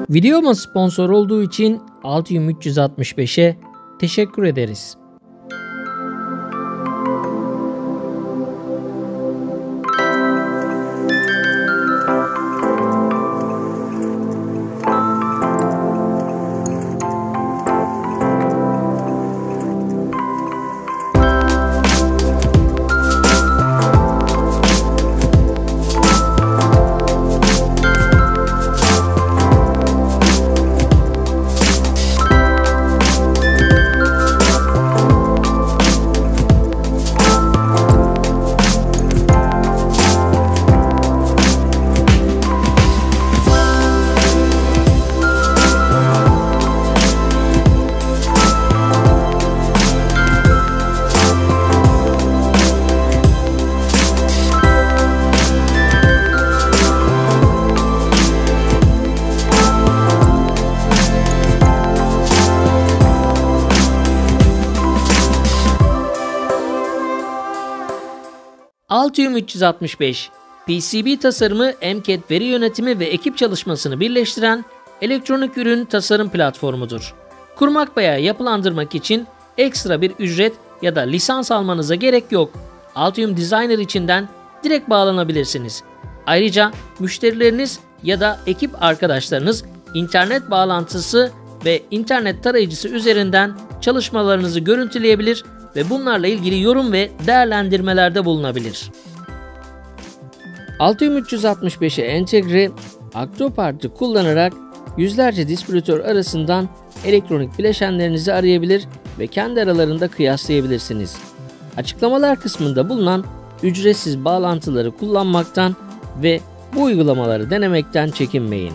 Videoma sponsor olduğu için Altium 365'e teşekkür ederiz. Altium 365, PCB tasarımı, MCAD veri yönetimi ve ekip çalışmasını birleştiren elektronik ürün tasarım platformudur. Kurmak veya yapılandırmak için ekstra bir ücret ya da lisans almanıza gerek yok. Altium Designer içinden direkt bağlanabilirsiniz. Ayrıca müşterileriniz ya da ekip arkadaşlarınız internet bağlantısı ve internet tarayıcısı üzerinden çalışmalarınızı görüntüleyebilir ve bunlarla ilgili yorum ve değerlendirmelerde bulunabilir. Altium 365'e entegre Aktopart'ı kullanarak yüzlerce distribütör arasından elektronik bileşenlerinizi arayabilir ve kendi aralarında kıyaslayabilirsiniz. Açıklamalar kısmında bulunan ücretsiz bağlantıları kullanmaktan ve bu uygulamaları denemekten çekinmeyin.